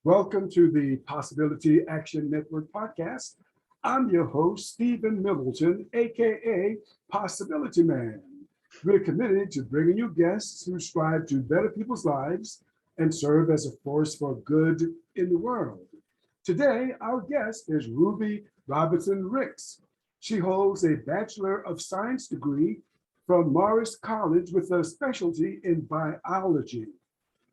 Welcome to the Possibility Action Network podcast. I'm your host, Stephen Middleton, aka Possibility Man. We're committed to bringing you guests who strive to better people's lives and serve as a force for good in the world. Today, our guest is Ruby Robinson Ricks. She holds a Bachelor of Science degree from Morris College with a specialty in biology.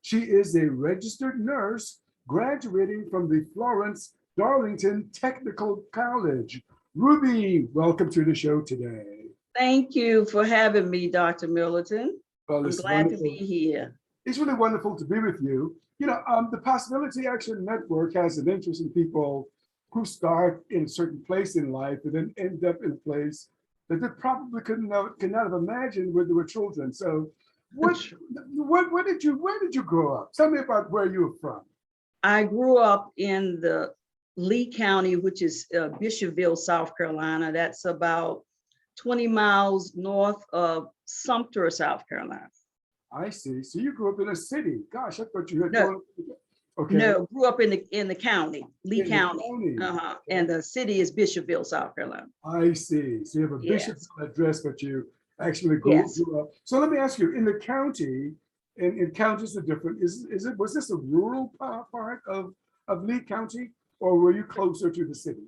She is a registered nurse graduating from the Florence-Darlington Technical College. Ruby, welcome to the show today. Thank you for having me, Dr. Middleton. Well, I'm it's glad wonderful. to be here. It's really wonderful to be with you. The Possibility Action Network has an interest in people who start in a certain place in life and then end up in a place that they probably could not have imagined when they were children. So, where did you grow up? Tell me about where you were from. I grew up in the Lee County, which is Bishopville, South Carolina. That's about 20 miles north of Sumter, South Carolina. I see. So you grew up in a city. Gosh, I thought you had No. Okay. No, grew up in the county, Lee In the County. county. Uh-huh. And the city is Bishopville, South Carolina. I see. So you have a Yes. Bishopville address, but you actually grew up. So let me ask you, in the county, and counties are different. Was this a rural part of Lee County, or were you closer to the city?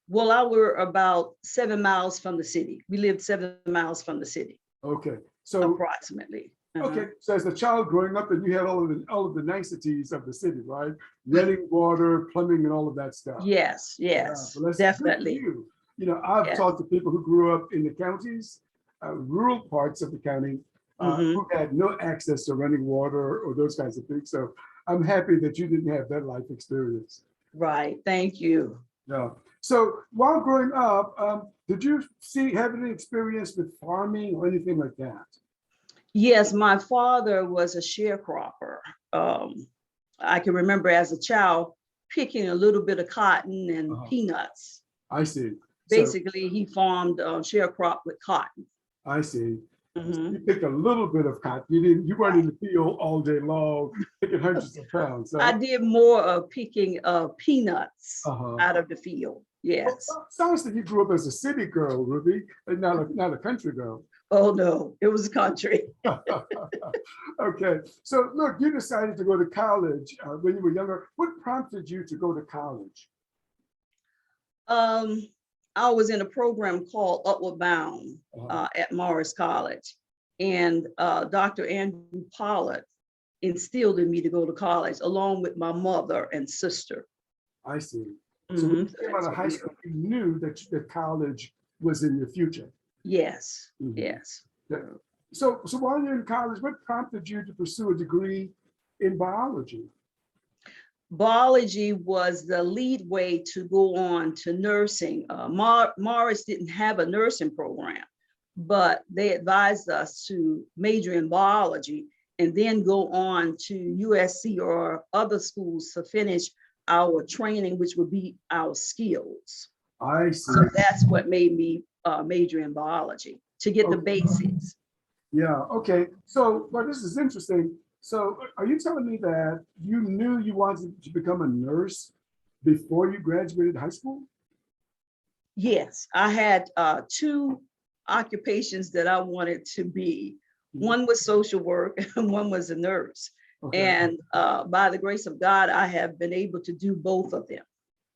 Well, I were about 7 miles from the city. We lived 7 miles from the city, Okay. So approximately. Uh-huh. okay. So as a child growing up, and you had all of the niceties of the city, right? Running water, plumbing, and all of that stuff. Yes, So that's definitely. good for you. I've Yes. talked to people who grew up in the counties, rural parts of the county, Mhm. who had no access to running water or those kinds of things. So I'm happy that you didn't have that life experience. Right, thank you. Yeah. So while growing up, did you have any experience with farming or anything like that? Yes, my father was a sharecropper. I can remember as a child picking a little bit of cotton and peanuts. I see. Basically, he farmed sharecrop with cotton. I see. Mhm. You picked a little bit of cotton. You weren't in the field all day long picking hundreds of pounds. So. I did more of picking peanuts Uh-huh. out of the field. Yes. Well, sounds like you grew up as a city girl, Ruby, and not a country girl. Oh no, it was country. Okay, so look, you decided to go to college when you were younger. What prompted you to go to college? I was in a program called Upward Bound at Morris College, and Dr. Andrew Pollard instilled in me to go to college along with my mother and sister. I see. So when you came out of high school, you knew that college was in your future. Yes, Mhm. yes. Yeah. So while you're in college, what prompted you to pursue a degree in biology? Biology was the lead way to go on to nursing. Morris didn't have a nursing program, but they advised us to major in biology and then go on to USC or other schools to finish our training, which would be our skills. I see. So that's what made me major in biology, to get the basics. Yeah, okay. So, well, this is interesting. So are you telling me that you knew you wanted to become a nurse before you graduated high school? Yes, I had 2 occupations that I wanted to be. One was social work and one was a nurse. Okay. And by the grace of God, I have been able to do both of them.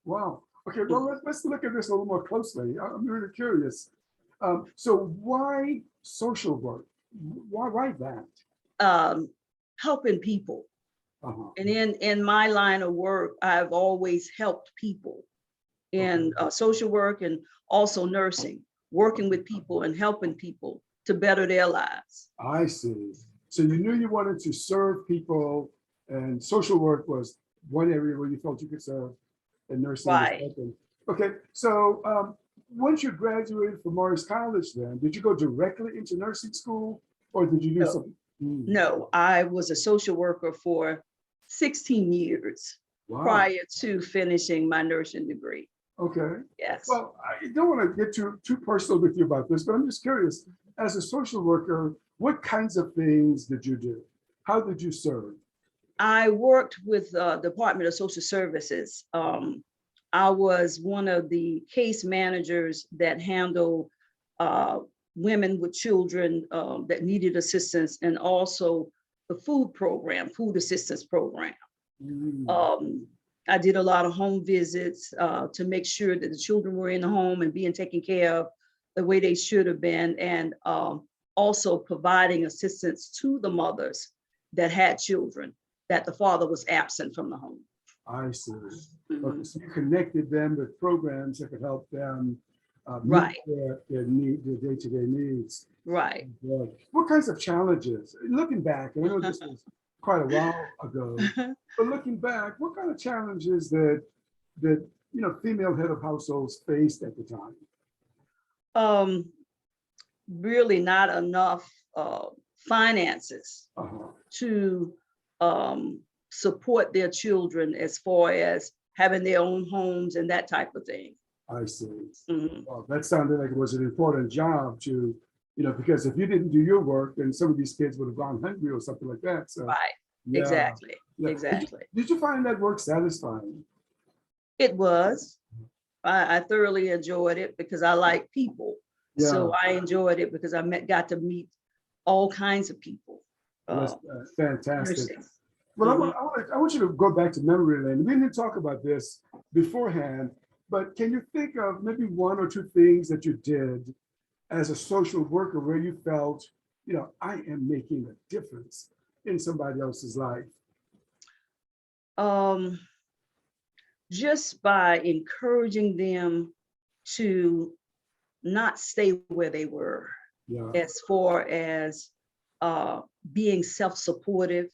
Wow. Okay, well, let's look at this a little more closely. I'm really curious. So why social work? Why that? Helping people. And in my line of work, I've always helped people in social work and also nursing, working with people and helping people to better their lives. I see. So you knew you wanted to serve people, and social work was one area where you felt you could serve, and nursing was Right. helping. Okay, so once you graduated from Morris College, then did you go directly into nursing school, or did you do something? No, I was a social worker for 16 years prior to finishing my nursing degree. Okay. Yes. Well, I don't want to get too personal with you about this, but I'm just curious. As a social worker, what kinds of things did you do? How did you serve? I worked with Department of Social Services. I was one of the case managers that handled women with children that needed assistance, and also the food assistance program. I did a lot of home visits to make sure that the children were in the home and being taken care of the way they should have been, and also providing assistance to the mothers that had children that the father was absent from the home. I see. Okay, so you connected them with programs that could help them meet Right. their day-to-day needs. Right. What kinds of challenges, looking back, and I know this was quite a while ago, but looking back, what kind of challenges that female head of households faced at the time? Really not enough finances to support their children as far as having their own homes and that type of thing. I see. Well, that sounded like it was an important job to, because if you didn't do your work, then some of these kids would have gone hungry or something like that. So, right. Yeah. Exactly. Yeah. Exactly. Did you find that work satisfying? It was. I thoroughly enjoyed it because I like people. Yeah. So I enjoyed it because I got to meet all kinds of people. That's fantastic. Nursing. Well, I want you to go back to memory lane. We didn't talk about this beforehand, but can you think of maybe one or two things that you did as a social worker where you felt, I am making a difference in somebody else's life? Just by encouraging them to not stay where they were, as far as being self-supportive,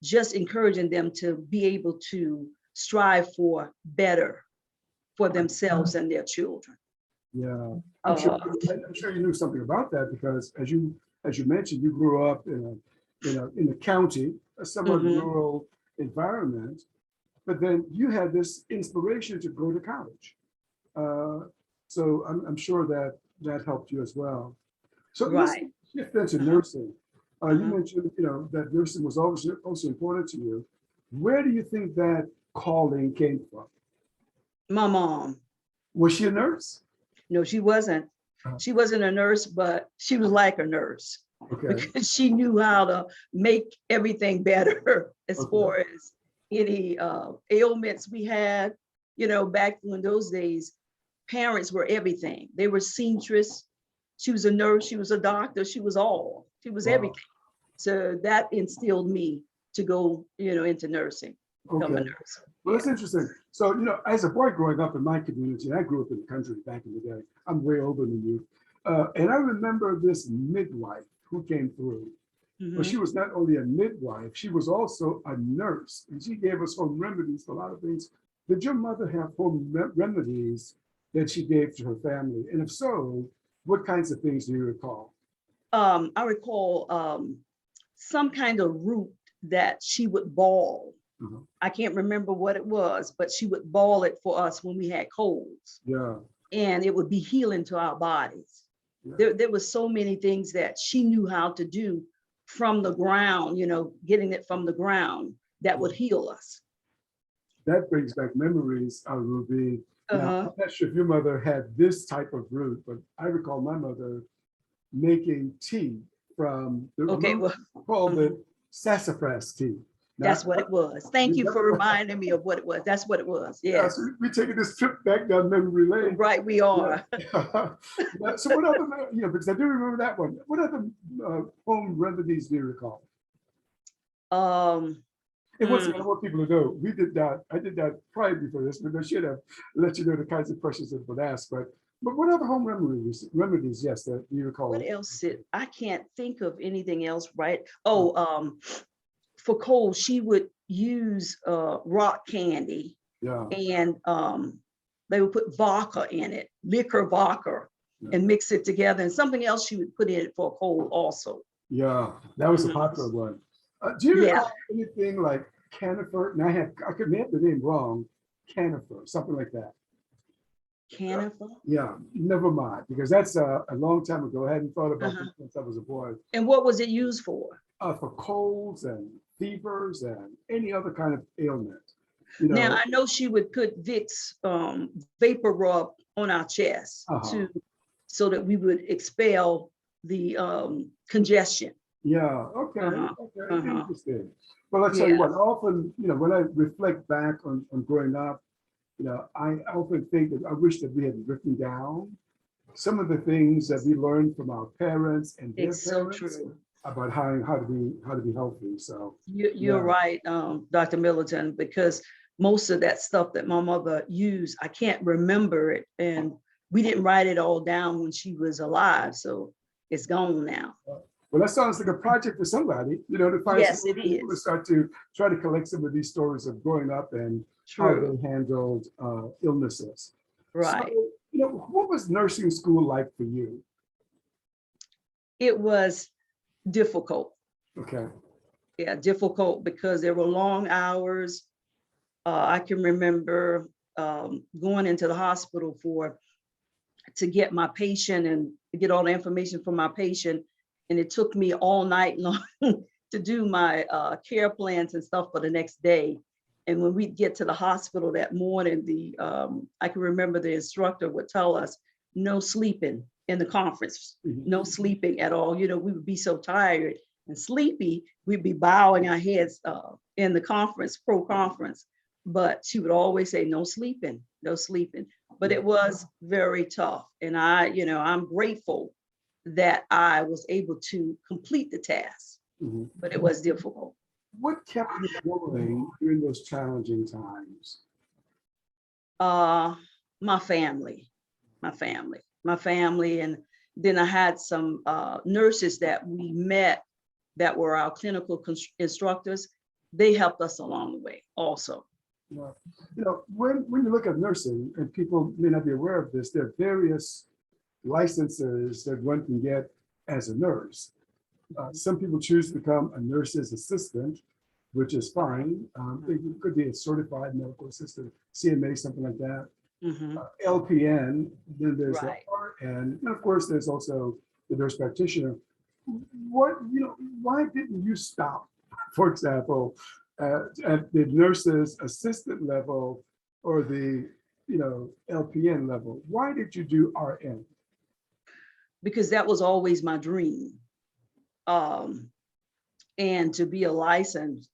just encouraging them to be able to strive for better for themselves and their children. Yeah, I'm sure you knew something about that because as you mentioned, you grew up in a county, a somewhat rural environment, but then you had this inspiration to go to college. So I'm sure that helped you as well. So let's shift into nursing. You mentioned, that nursing was also important to you. Where do you think that calling came from? My mom. Was she a nurse? No, she wasn't. She wasn't a nurse, but she was like a nurse. Okay. Because she knew how to make everything better as far as any ailments we had. Back in those days, parents were everything. They were seamstress. She was a nurse. She was a doctor. She was everything. So that instilled me to go, into nursing, become a nurse. Well, that's interesting. So, as a boy growing up in my community, I grew up in the country back in the day. I'm way older than you. And I remember this midwife who came through. But she was not only a midwife, she was also a nurse. And she gave us home remedies for a lot of things. Did your mother have home remedies that she gave to her family? And if so, what kinds of things do you recall? I recall some kind of root that she would boil. I can't remember what it was, but she would boil it for us when we had colds. Yeah. And it would be healing to our bodies. Yeah. There was so many things that she knew how to do from the ground, getting it from the ground that would heal us. That brings back memories, Ruby. Now, I'm not sure if your mother had this type of root, but I recall my mother making tea from called the sassafras tea. Now, that's what it was. Thank you for reminding me of what it was. That's what it was. Yes. So we're taking this trip back down memory lane. Right, we are. Yeah. So what other, because I do remember that one. What other home remedies do you recall? And once again, I want people to know, we did that. I did that prior before this, but I should have let you know the kinds of questions that would ask. But what other home remedies, yes, that you recall? What else? I can't think of anything else, right? For cold, she would use rock candy. Yeah. And they would put vodka in it, liquor vodka, and mix it together. And something else she would put in it for a cold also. Yeah, that was a popular one. Do you recall anything like canifer? Now I could have the name wrong. Canifer, something like that. Canifer? Yeah, never mind, because that's a long time ago. I hadn't thought about it since I was a boy. And what was it used for? For colds and fevers and any other kind of ailment. Now I know she would put Vicks vapor rub on our chest Uh-huh. so that we would expel the congestion. Yeah, okay, Uh-huh. okay, Uh-huh. interesting. Well, I'll tell you Yeah. what, often, when I reflect back on growing up, I often think that I wish that we had written down some of the things that we learned from our parents and their It's so parents true. about how to be healthy. So, You're yeah. right, Dr. Middleton, because most of that stuff that my mother used, I can't remember it. And we didn't write it all down when she was alive. So it's gone now. Well, that sounds like a project for somebody, to find some Yes, it people to is. start to try to collect some of these stories of growing up and how True. they handled illnesses. So, Right. what was nursing school like for you? It was difficult. Okay. Yeah, difficult because there were long hours. I can remember going into the hospital to get my patient and to get all the information from my patient. And it took me all night long to do my care plans and stuff for the next day. And when we'd get to the hospital that morning, I can remember the instructor would tell us, no sleeping in the conference, no sleeping at all. We would be so tired and sleepy, we'd be bowing our heads in the pro conference. But she would always say, no sleeping, no sleeping. But it was very tough. And I'm grateful that I was able to complete the task, Mhm. but it was difficult. What kept you going during those challenging times? My family, and then I had some nurses that we met that were our clinical instructors. They helped us along the way also. Yeah. When you look at nursing, and people may not be aware of this, there are various licenses that one can get as a nurse. Some people choose to become a nurse's assistant, which is fine. It could be a certified medical assistant, CMA, something like that. Mhm. LPN, then there's the Right. RN, and of course, there's also the nurse practitioner. Why didn't you stop, for example, at the nurse's assistant level or the, LPN level? Why did you do RN? Because that was always my dream. Um, and to be a licensed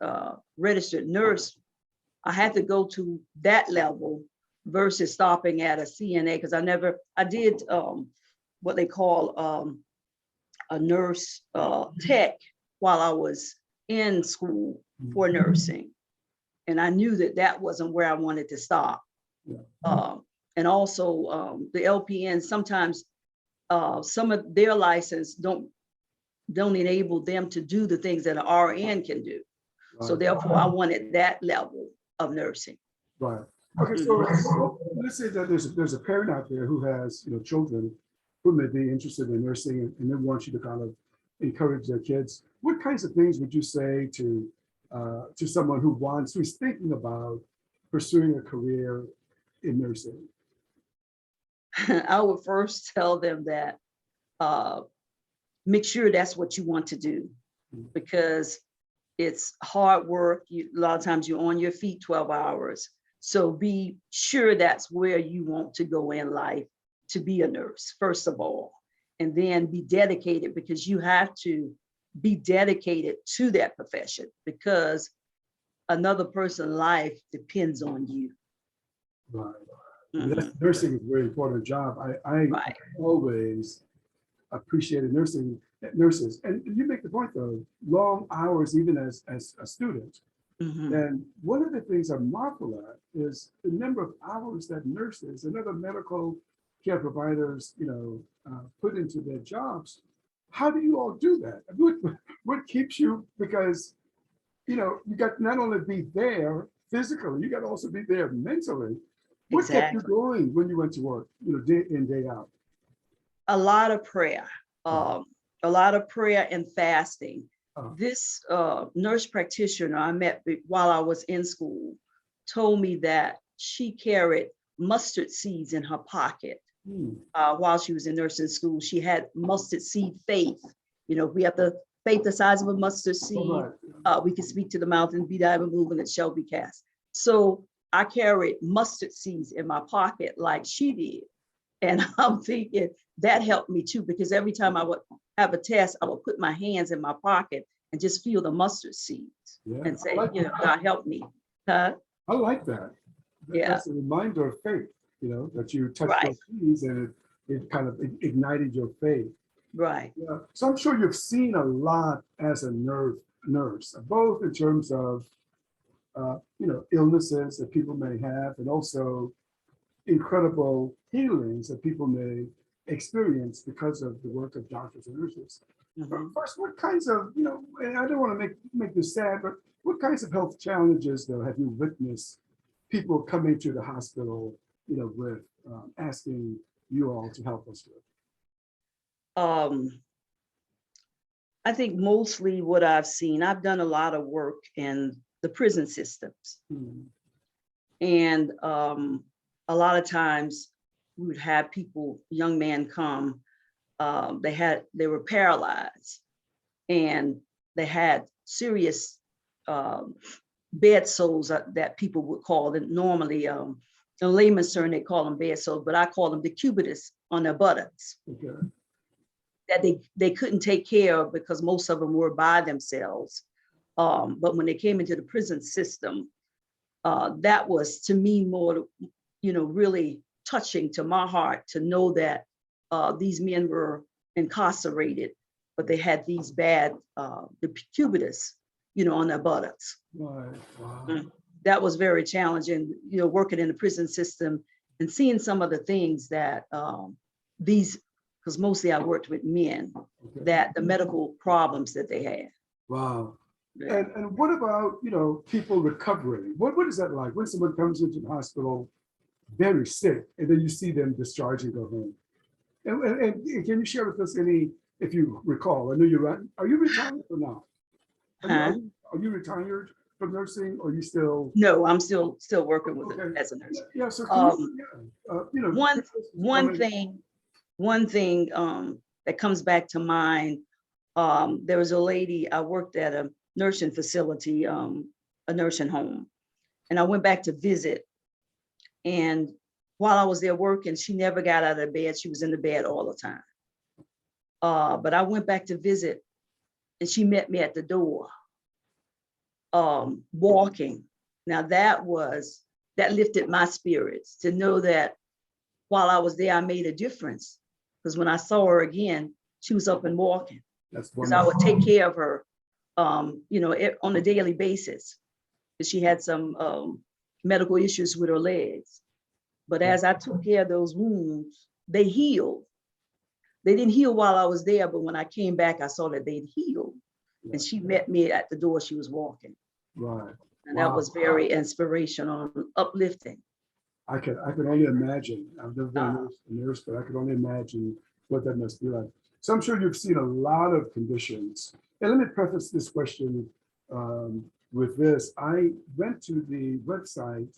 registered nurse, I had to go to that level versus stopping at a CNA, because I did what they call a nurse tech while I was in school for nursing. And I knew that wasn't where I wanted to stop. Yeah. And also the LPN, sometimes some of their license don't enable them to do the things that an RN can do. So Right. therefore, I wanted that level of nursing. Right. Okay, so let's say that there's a parent out there who has children who may be interested in nursing and they want you to kind of encourage their kids. What kinds of things would you say to someone who's thinking about pursuing a career in nursing? I would first tell them that make sure that's what you want to do, because it's hard work. A lot of times you're on your feet 12 hours. So be sure that's where you want to go in life, to be a nurse, first of all, and then be dedicated, because you have to be dedicated to that profession, because another person's life depends on you. Right. Mhm. Nursing is a very important job. I Right. always appreciated nurses. And you make the point though, long hours even as a student. Mhm. And one of the things I marvel at is the number of hours that nurses and other medical care providers, put into their jobs. How do you all do that? What keeps you? Because, you got to not only be there physically, you got to also be there mentally. What kept you Exactly. going when you went to work, day in, day out? A lot of prayer, Uh, a lot of prayer and fasting. uh, This nurse practitioner I met while I was in school told me that she carried mustard seeds in her pocket hmm, while she was in nursing school. She had mustard seed faith. We have to faith the size of a mustard All seed. right. We can speak to the mountain, be thou removed, and it shall be cast. So I carried mustard seeds in my pocket like she did. And I'm thinking that helped me too, because every time I would have a test, I would put my hands in my pocket and just feel the mustard seeds Yeah, and say, I like you know, God help me. Huh? I like that. Yeah. That's a reminder of faith, you know, that you touched Right. those keys and it kind of ignited your faith. Right. Yeah. So I'm sure you've seen a lot as a nurse, both in terms of, you know, illnesses that people may have, and also incredible healings that people may experience because of the work of doctors and nurses. Mhm. First, what kinds of, you know, and I don't want to make this sad, but what kinds of health challenges, though, have you witnessed people coming to the hospital, you know, with asking you all to help us with? Um, I think mostly what I've seen, I've done a lot of work in the prison systems. Hmm. And a lot of times we would have people, young men come, they were paralyzed and they had serious bed sores that people would call it. Normally, in layman's term, they call them bed sores, but I call them decubitus on their buttocks. Okay. That they couldn't take care of because most of them were by themselves. But when they came into the prison system, that was to me more, you know, really touching to my heart to know that these men were incarcerated, but they had these bad decubitus, you know, on their buttocks. Right. Wow. That was very challenging, you know, working in the prison system and seeing some of the things that these, because mostly I worked with men, Okay. that the medical problems that they had. Wow. Yeah. And what about, you know, people recovering? What is that like when someone comes into the hospital very sick and then you see them discharge and go home? And can you share with us any, if you recall, I know are you retired or not? Huh? Are you retired from nursing or are you still? No, I'm still working with it Okay. as a nurse. Yeah, so can Um, you know, one thing that comes back to mind. There was a lady, I worked at a nursing facility, a nursing home, and I went back to visit. And while I was there working, she never got out of bed. She was in the bed all the time. But I went back to visit, and she met me at the door, walking. Now that lifted my spirits to know that while I was there, I made a difference. Because when I saw her again, she was up and walking. That's Because I would take care of her, you know, on a daily basis. Because she had some medical issues with her legs. But as I took care of those wounds, they healed. They didn't heal while I was there, but when I came back, I saw that they'd healed. And she met me at the door. She was walking. Right. And that was very inspirational, uplifting. I can only imagine. I've never been a nurse, but I can only imagine what that must be like. So I'm sure you've seen a lot of conditions. And let me preface this question with this. I went to the website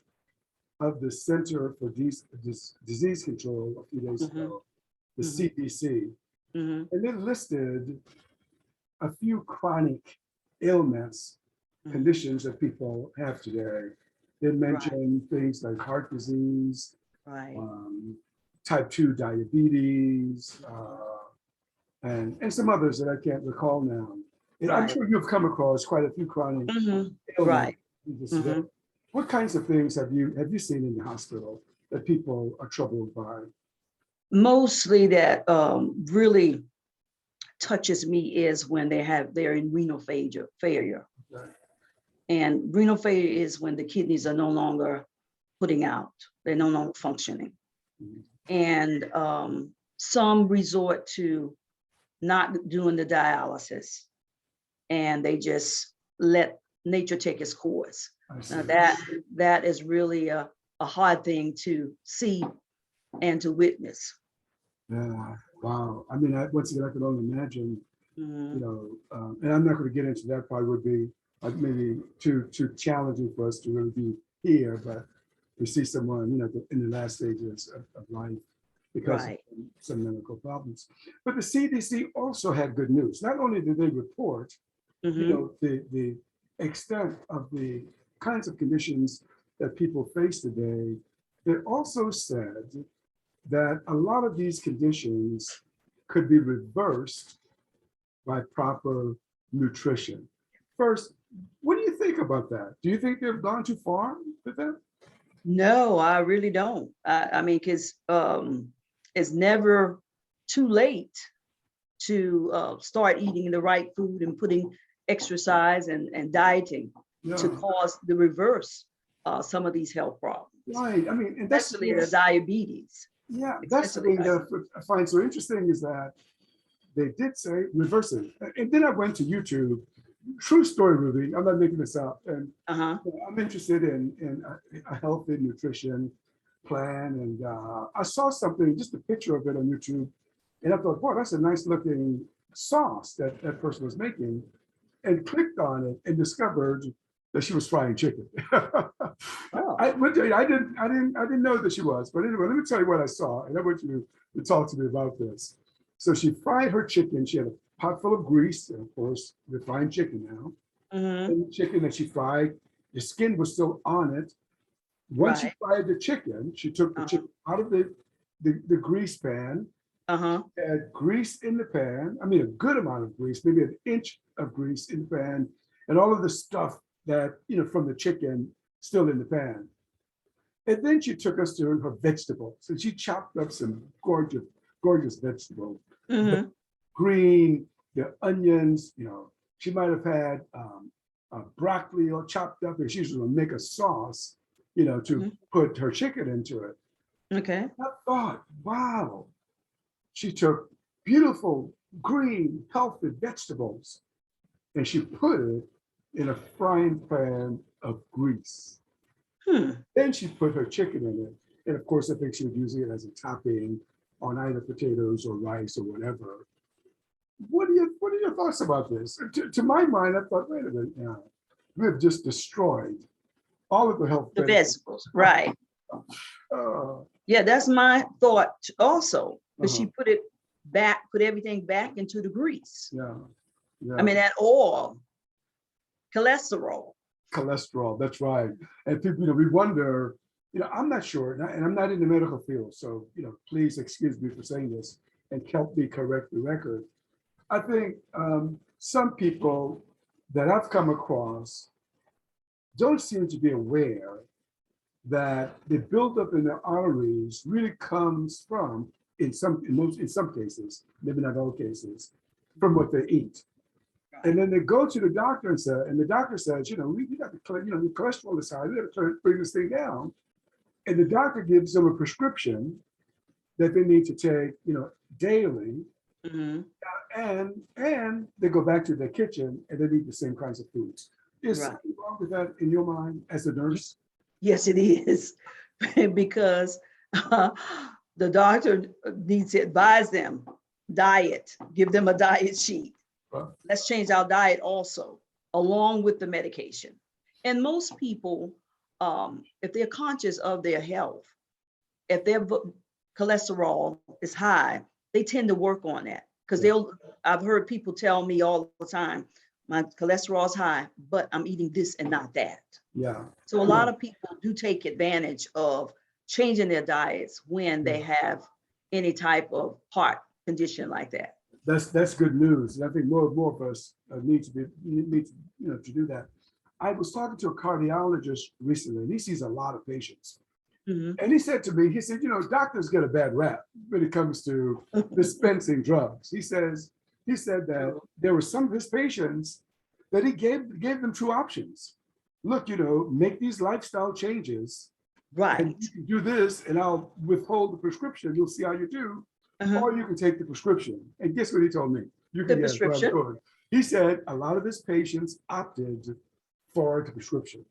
of the Center for Disease Control a few days ago, the CDC, and it listed a few chronic ailments, conditions that people have today. They mentioned things like heart disease, type 2 diabetes, and some others that I can't recall now. And I'm sure you've come across quite a few chronic ailments. What kinds of things have you seen in the hospital that people are troubled by? Mostly that really touches me is when they're in renal failure. Right. And renal failure is when the kidneys are no longer putting out, they're no longer functioning. And some resort to not doing the dialysis and they just let nature take its course. Now that is really a hard thing to see and to witness. Yeah, wow. I mean, once again, I can only imagine, you know, and I'm not going to get into that. Probably would be maybe too challenging for us to really be here. But we see someone, you know, in the last stages of life, because Right. of some medical problems. But the CDC also had good news. Not only did they report, Mhm. the extent of the kinds of conditions that people face today, they also said that a lot of these conditions could be reversed by proper nutrition. First, what do you think about that? Do you think they've gone too far with that? No, I really don't. I mean, because it's never too late to start eating the right food and putting exercise and dieting to Yeah, cause the reverse some of these health problems, right. I mean, and especially the diabetes, yeah, that's the especially thing diabetes. that I find so interesting is that they did say reverse it. And then I went to YouTube, true story, Ruby. I'm not making this up. And Uh-huh. I'm interested in a healthy nutrition plan. And I saw something, just a picture of it on YouTube. And I thought, boy, that's a nice looking sauce that that person was making. And clicked on it and discovered that she was frying chicken. Oh. I didn't know that she was. But anyway, let me tell you what I saw. And I want you to talk to me about this. So she fried her chicken. She had a pot full of grease, and of course, refined chicken now. Hmm. And the chicken that she fried, the skin was still on it. Once she Right. fried the chicken, she took the Uh-huh. chicken out of the grease pan, Uh-huh. had grease in the pan. I mean, a good amount of grease, maybe an inch of grease in the pan, and all of the stuff that, from the chicken still in the pan. And then she took us to her vegetables. And she chopped up some gorgeous, gorgeous vegetables. Hmm. Green, the onions, she might have had broccoli all chopped up, and she was going to make a sauce, to put her chicken into it. Okay. I thought, wow, she took beautiful, green, healthy vegetables and she put it in a frying pan of grease. Hmm. Then she put her chicken in it. And of course, I think she was using it as a topping on either potatoes or rice or whatever. What are your thoughts about this? To my mind, I thought, wait a minute, we have just destroyed all of the health The benefits. vegetables. Right. Uh, Yeah, that's my thought also. But uh-huh. she put it back, put everything back into the grease. Yeah, I yeah. mean, that oil, cholesterol. Cholesterol, that's right. And people, we wonder, I'm not sure, and I'm not in the medical field, so, please excuse me for saying this and help me correct the record. I think some people that I've come across don't seem to be aware that the buildup in their arteries really comes from, in some cases, maybe not all cases, from what they eat. And then they go to the doctor and the doctor says, we got the cholesterol is high, we got to bring this thing down. And the doctor gives them a prescription that they need to take, daily. Hmm. And they go back to their kitchen and they eat the same kinds of foods. Is Right. something wrong with that in your mind as a nurse? Yes, it is. Because the doctor needs to advise them, diet, give them a diet sheet. Well, Let's change our diet also, along with the medication. And most people, if they're conscious of their health, if their cholesterol is high, they tend to work on that because Yeah. I've heard people tell me all the time, my cholesterol is high, but I'm eating this and not that. Yeah. So a lot of people do take advantage of changing their diets when they have any type of heart condition like that. That's good news. And I think more and more of us need to do that. I was talking to a cardiologist recently, and he sees a lot of patients. Mhm. And he said to me, doctors get a bad rap when it comes to dispensing drugs. He said that there were some of his patients that he gave them two options. Look, make these lifestyle changes and Right. you can do this and I'll withhold the prescription. You'll see how you do. Uh-huh. Or you can take the prescription. And guess what he told me? You The can guess where I'm prescription. going. He said a lot of his patients opted for the prescription.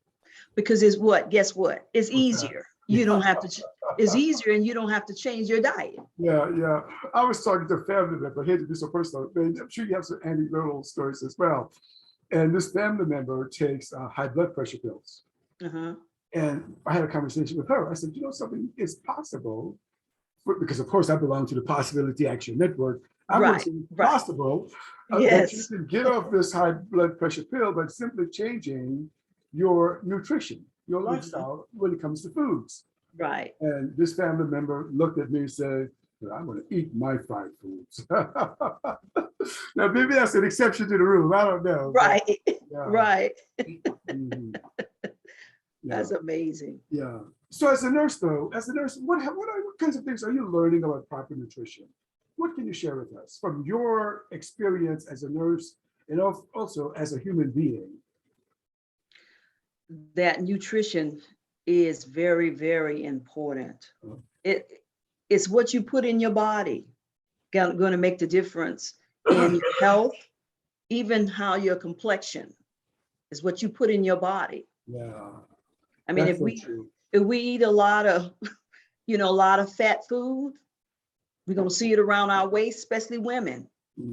Because it's what? Guess what? It's What's that? easier. You don't have to, it's easier and you don't have to change your diet. Yeah, yeah. I was talking to a family member. I hate to be so personal, but I'm sure you have some anecdotal stories as well. And this family member takes high blood pressure pills. Uh-huh. And I had a conversation with her. I said, something, it's possible because of course I belong to the Possibility Action Network. I'm going to Right, say it's right. possible that you Yes, can get off this high blood pressure pill, but simply changing your nutrition, your mhm, lifestyle when it comes to foods. right, And this family member looked at me and said, "Well, I'm going to eat my fried foods." Now, maybe that's an exception to the rule. I don't know, but right, yeah, right. mhm, yeah, That's amazing. yeah. So as a nurse, though, as a nurse, what kinds of things are you learning about proper nutrition? What can you share with us from your experience as a nurse and also as a human being? That nutrition is very, very important. Uh, It it's what you put in your body going to make the difference in your health, even how your complexion is what you put in your body. Yeah, I mean, that's so true. if we eat a lot of, a lot of fat food, we're gonna see it around our waist, especially women.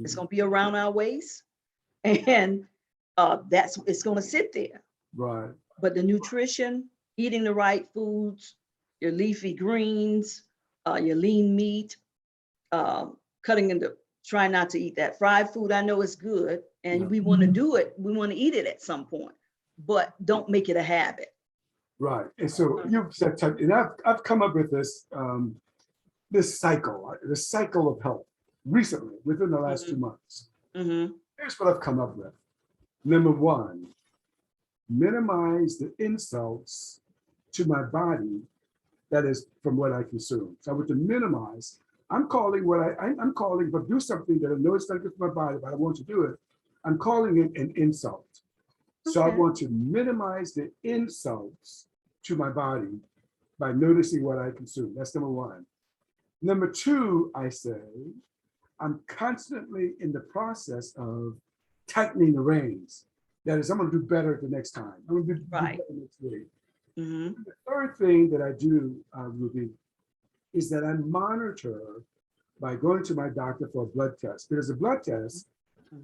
It's Mhm. gonna be around our waist, and that's it's gonna sit there. Right. But the nutrition, eating the right foods, your leafy greens, your lean meat, cutting into, trying not to eat that fried food. I know it's good, Yeah. and we want to do it. We want to eat it at some point, but don't make it a habit. Right. And so you've said, and I've come up with this cycle of health recently within the last 2 months. Mm-hmm. Here's what I've come up with. Number one, minimize the insults to my body that is from what I consume. So I want to minimize. I'm calling I'm calling, but do something that I know it's not good for my body, but I want to do it. I'm calling it an insult. So I Okay. want to minimize the insults to my body by noticing what I consume. That's number one. Number two, I say, I'm constantly in the process of tightening the reins. That is, I'm going to do better the next time. I'm going to do Right. better next week. Mm-hmm. The third thing that I do, Ruby, is that I monitor by going to my doctor for a blood test. Because a blood test,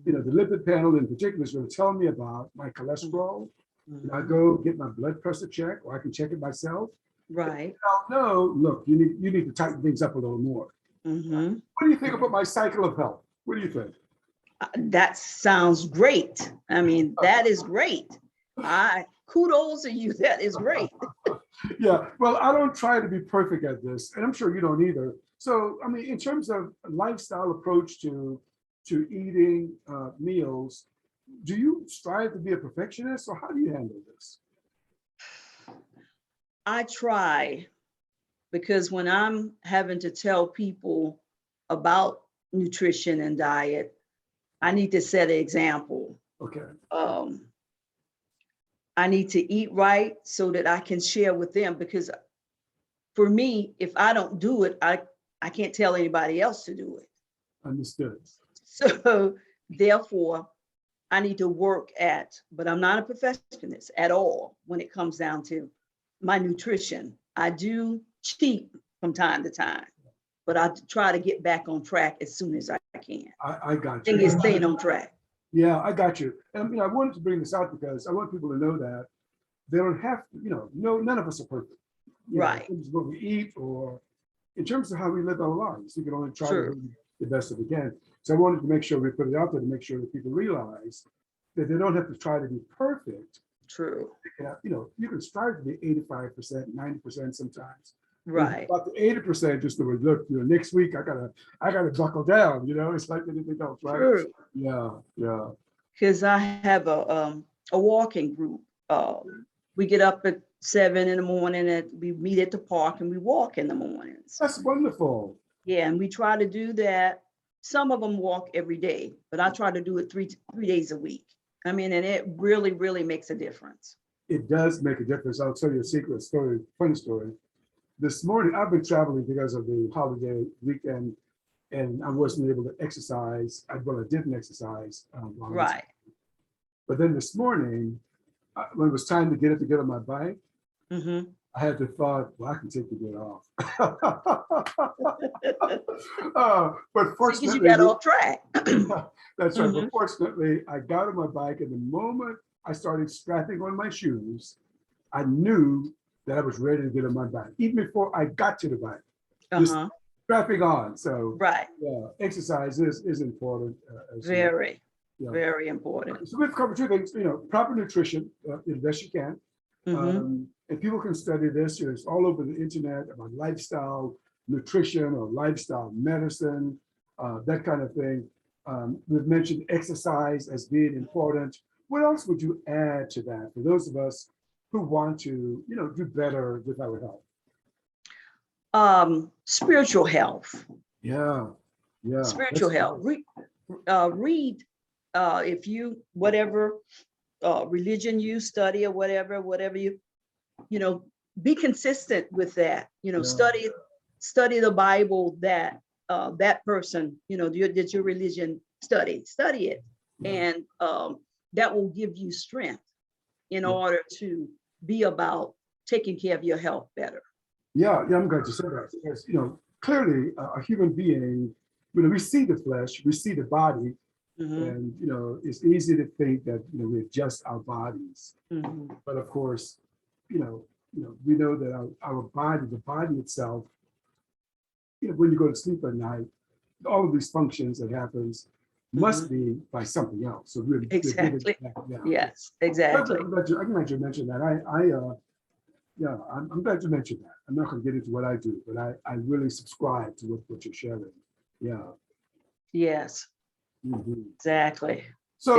the lipid panel in particular is going to tell me about my cholesterol. And I Mm-hmm. go get my blood pressure checked, or I can check it myself. Right. I'll know, look, you need to tighten things up a little more. Mm-hmm. What do you think about my cycle of health? What do you think? That sounds great. I mean, that is great. I kudos to you. That is great. Yeah, well, I don't try to be perfect at this, and I'm sure you don't either. So, I mean, in terms of lifestyle approach to eating meals, do you strive to be a perfectionist, or how do you handle this? I try, because when I'm having to tell people about nutrition and diet, I need to set an example. Okay, Um, I need to eat right so that I can share with them, because for me, if I don't do it, I can't tell anybody else to do it. understood. So therefore, I need to work at, but I'm not a perfectionist at all when it comes down to my nutrition. I do cheat from time to time, but I try to get back on track as soon as I can. I got Thing you. is staying on track. Yeah, I got you. And I wanted to bring this out because I want people to know that they don't have to, no, none of us are perfect. In Right. terms of what we eat or in terms of how we live our lives. We can only try to True. do the best that we can. So I wanted to make sure we put it out there to make sure that people realize that they don't have to try to be perfect. True. You can strive to be 85%, 90% sometimes. Right. About the 80%, just the way, look, next week I gotta buckle down, it's like anything else, right? True. Yeah, yeah. Because I have a walking group. We get up at 7 in the morning and we meet at the park and we walk in the mornings. That's wonderful. Yeah, and we try to do that. Some of them walk every day, but I try to do it three days a week. I mean, and it really, really makes a difference. It does make a difference. I'll tell you a secret story, funny story. This morning, I've been traveling because of the holiday weekend, and I wasn't able to exercise. I didn't exercise. Right. But then this morning, when it was time to get on my bike, Mm-hmm. I had the thought, well, I can take the day off. But Because you fortunately, got off track. that's right. Mm-hmm. But fortunately, I got on my bike, and the moment I started strapping on my shoes, I knew that I was ready to get on my bike. Even before I got to the bike, this Uh-huh. strapping on. So Right. yeah, exercise is important. Very, Yeah. very important. So we've covered two things, proper nutrition, the best you can. Mhm. And people can study this. It's all over the internet about lifestyle nutrition or lifestyle medicine, that kind of thing. We've mentioned exercise as being important. What else would you add to that for those of us who want to, do better with our health? Spiritual health. Yeah, yeah. Spiritual health. Read if you whatever religion you study or whatever be consistent with that. Yeah. Study the Bible that that person did your religion study it, Yeah. and that will give you strength in Yeah. order to be about taking care of your health better. Yeah, I'm glad you said that because clearly a human being, we see the flesh, we see the body, Mhm. and it's easy to think that we adjust our bodies, Mhm. but of course, we know that our body, the body itself, when you go to sleep at night, all of these functions that happens must be by something else. So we're Exactly. yeah. Yes, exactly. I'm glad you mentioned that. Yeah, I'm glad you mentioned that. I'm not going to get into what I do, but I really subscribe to what you're sharing. Yeah. Yes, Mhm. exactly. So,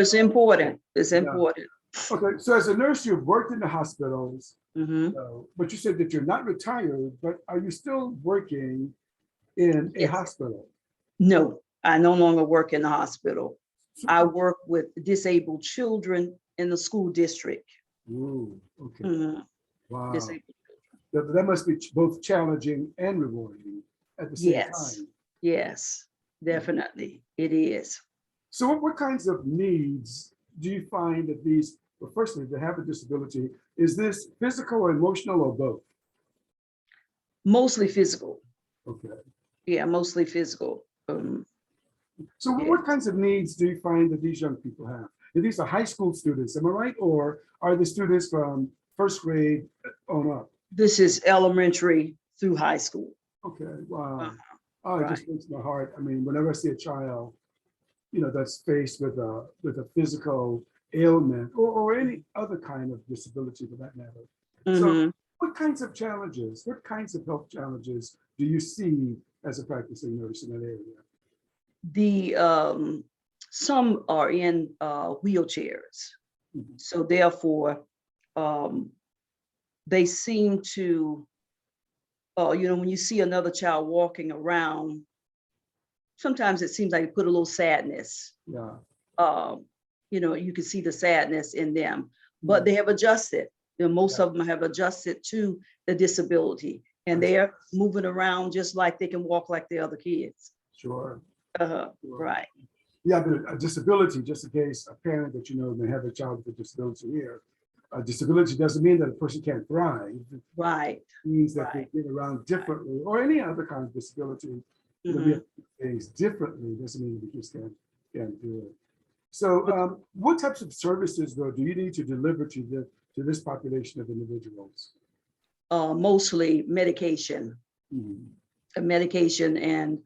It's important. It's yeah. important. Okay. So as a nurse, you've worked in the hospitals, Mhm. but you said that you're not retired, but are you still working in a Yes. hospital? No, I no longer work in the hospital. I work with disabled children in the school district. Ooh, okay. Mhm. Wow. Disabled. That must be both challenging and rewarding at the same Yes, time. yes, definitely. It is. So what kinds of needs do you find that these, well, firstly, to have a disability, is this physical or emotional or both? Mostly physical. Okay. Yeah, mostly physical. So Yeah. what kinds of needs do you find that these young people have? And these are high school students, am I right? Or are the students from first grade on up? This is elementary through high school. Okay, wow. Uh-huh. Oh, it Right. just breaks my heart. I mean, whenever I see a child, that's faced with a physical ailment or any other kind of disability for that matter. So Mhm. what kinds of challenges, what kinds of health challenges do you see as a practicing nurse in that area? Some are in wheelchairs. Mhm. So therefore, um, they seem to, when you see another child walking around, sometimes it seems like you put a little sadness. Yeah, You can see the sadness in them, but they have adjusted. Most of them have adjusted to the disability, and they're moving around just like they can walk like the other kids. sure. Sure. Sure. Right. Yeah, but a disability, just in case a parent that may have a child with a disability here, a disability doesn't mean that a person can't thrive. Right. It means that Right. they get around differently, or any other kind of disability. We have to do things differently. Doesn't mean we just can't do it. So, what types of services, though, do you need to deliver to this population of individuals? Mostly medication. Mhm. Medication and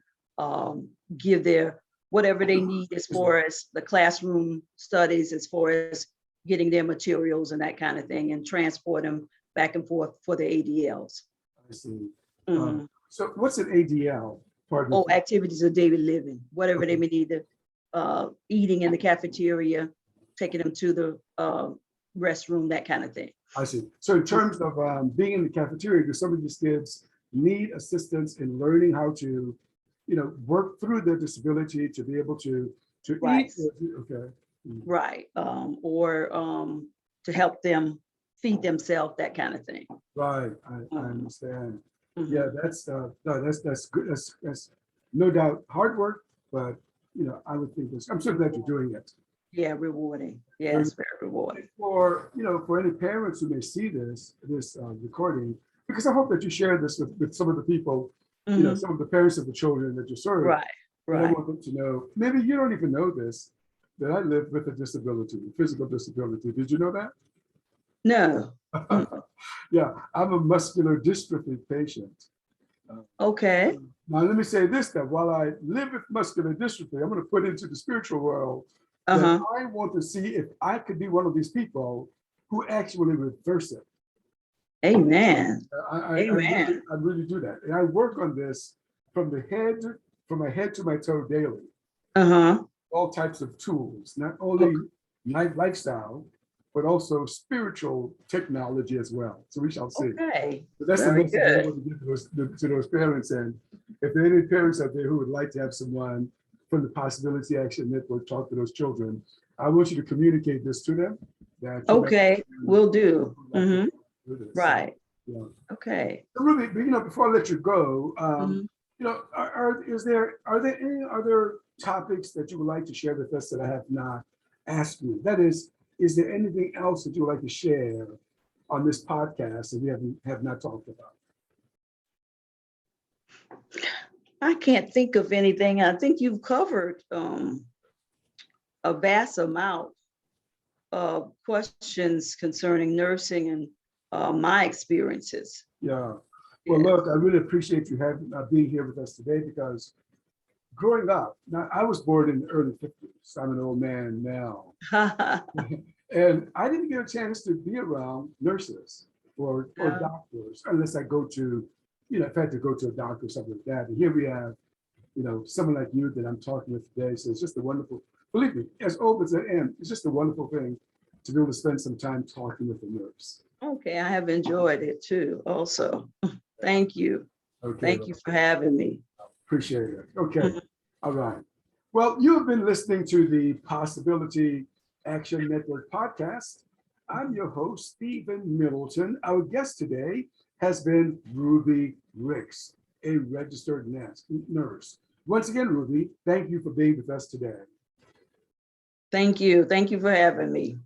give their whatever they need as far as the classroom studies, as far as getting their materials and that kind of thing, and transport them back and forth for the ADLs. I see. Mhm. So, what's an ADL? Pardon me. Oh, activities of daily living, whatever they Okay. may need, eating in the cafeteria, taking them to the restroom, that kind of thing. I see. So, in terms of being in the cafeteria, do some of these kids need assistance in learning how to, work through their disability to be able to Right. eat? Okay. Mhm. Right. Or to help them feed themselves, that kind of thing. Right. I Mhm. understand. Mhm. Yeah, no, that's good. That's no doubt hard work, but I would think I'm so glad you're doing it. Yeah, rewarding. Yes, very rewarding. For any parents who may see this recording, because I hope that you share this with some of the people, Mhm. some of the parents of the children that you serve. Right, And I right. want them to know, maybe you don't even know this, that I live with a disability, a physical disability. Did you know that? No. Mm. Yeah, I'm a muscular dystrophy patient. Okay. Now, let me say this, that while I live with muscular dystrophy, I'm going to put into the spiritual world that Uh-huh. I want to see if I could be one of these people who actually reverse it. Amen. I Amen. really do that. And I work on this from my head to my toe daily. Uh-huh. All types of tools, not only lifestyle, but also spiritual technology as well. So we shall see. Okay. But that's the Very message I good. want to give to those parents. And if there are any parents out there who would like to have someone from the Possibility Action Network talk to those children, I want you to communicate this to them. That Okay, will do. like Hmm. do this. Right. Yeah. Okay. So Ruby, before I let you go, Mhm. are there any other topics that you would like to share with us that I have not asked you? That is there anything else that you would like to share on this podcast that we have not talked about? I can't think of anything. I think you've covered a vast amount of questions concerning nursing and my experiences. Yeah. Well, Yeah. look, I really appreciate you having being here with us today because growing up, now I was born in the early 50s. I'm an old man now. And I didn't get a chance to be around nurses or Yeah. doctors unless I go to, if I had to go to a doctor or something like that. And here we have, someone like you that I'm talking with today. So it's just a wonderful, believe me, as old as I am, it's just a wonderful thing to be able to spend some time talking with a nurse. Okay, I have enjoyed it too, also. Thank you. Okay, Thank you for having me. appreciate it. Okay, all right. Well, you have been listening to the Possibility Action Network podcast. I'm your host, Stephen Middleton. Our guest today has been Ruby Ricks, a registered nurse. Once again, Ruby, thank you for being with us today. Thank you. Thank you for having me.